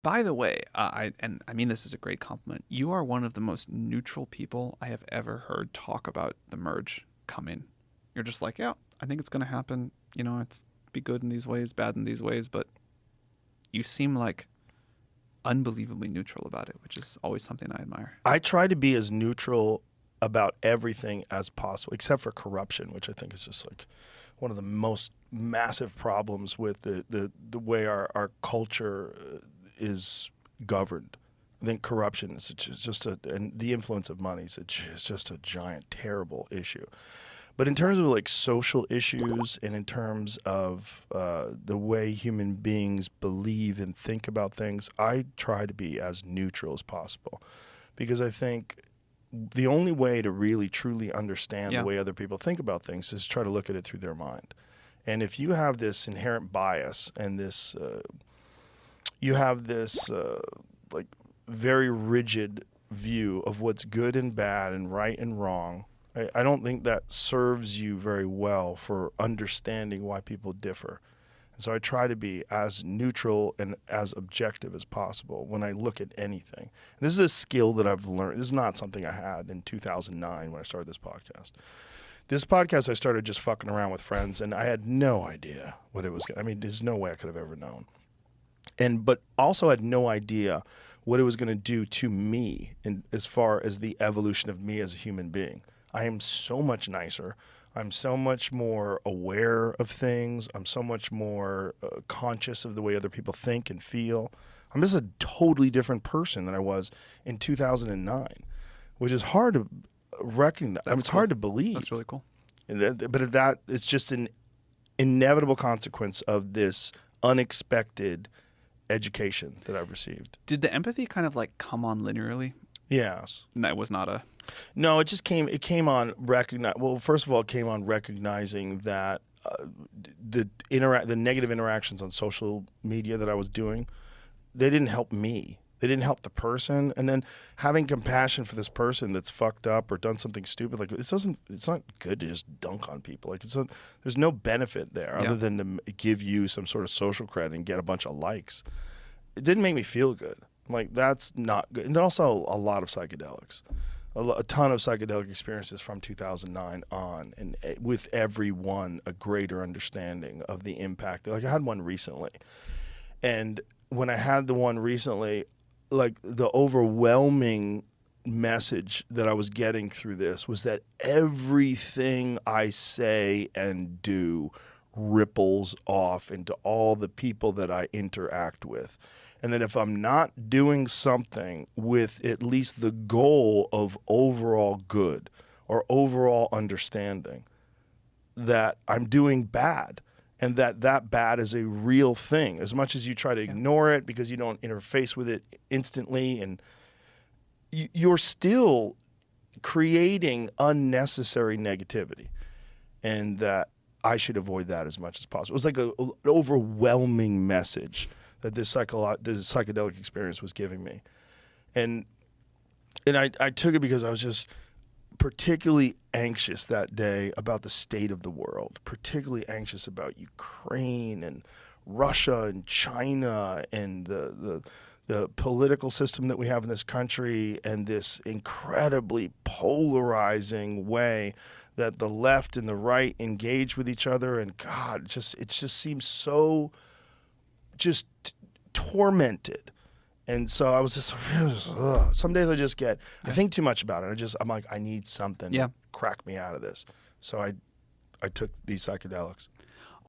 By the way, I mean this as a great compliment. You are one of the most neutral people I have ever heard talk about the merge coming. You're just like, yeah, I think it's going to happen. You know, it's be good in these ways, bad in these ways, but you seem like unbelievably neutral about it, which is always something I admire. I try to be as neutral about everything as possible, except for corruption, which I think is just like one of the most massive problems with the way our culture is governed. I think corruption is just and the influence of money is just a giant, terrible issue. But in terms of like social issues and in terms of the way human beings believe and think about things, I try to be as neutral as possible, because I think the only way to really truly understand the way other people think about things is try to look at it through their mind. And if you have this inherent bias and this, you have this like very rigid view of what's good and bad and right and wrong, I don't think that serves you very well for understanding why people differ. And so I try to be as neutral and as objective as possible when I look at anything. And this is a skill that I've learned. This is not something I had in 2009 when I started this podcast. This podcast I started just fucking around with friends, and I had no idea what it was. I mean, there's no way I could have ever known. But also had no idea what it was going to do to me as far as the evolution of me as a human being. I am so much nicer. I'm so much more aware of things. I'm so much more conscious of the way other people think and feel. I'm just a totally different person than I was in 2009, which is hard to recognize. I mean, it's hard to believe. That's really cool. But that it's just an inevitable consequence of this unexpected education that I've received. Did the empathy kind of like come on linearly? Yes. And that was not a... No, it just came. It came on Well, first of all, it came on recognizing that the negative interactions on social media that I was doing, they didn't help me. They didn't help the person. And then having compassion for this person that's fucked up or done something stupid, like it's not good to just dunk on people. Like there's no benefit there other than to give you some sort of social credit and get a bunch of likes. It didn't make me feel good. Like that's not good. And then also a lot of psychedelics. A ton of psychedelic experiences from 2009 on, and with every one a greater understanding of the impact. Like I had one recently, and when I had the one recently, like the overwhelming message that I was getting through this was that everything I say and do ripples off into all the people that I interact with. And that if I'm not doing something with at least the goal of overall good or overall understanding, that I'm doing bad, and that bad is a real thing. As much as you try to ignore it because you don't interface with it instantly, and you're still creating unnecessary negativity, and that I should avoid that as much as possible. It was like an overwhelming message that this psychedelic experience was giving me. And I took it because I was just particularly anxious that day about the state of the world, particularly anxious about Ukraine and Russia and China and the political system that we have in this country, and this incredibly polarizing way that the left and the right engage with each other. And God, it just seems so just tormented. And so I was just, some days I just get, I think too much about it. I'm like, I need something to crack me out of this. So I took these psychedelics.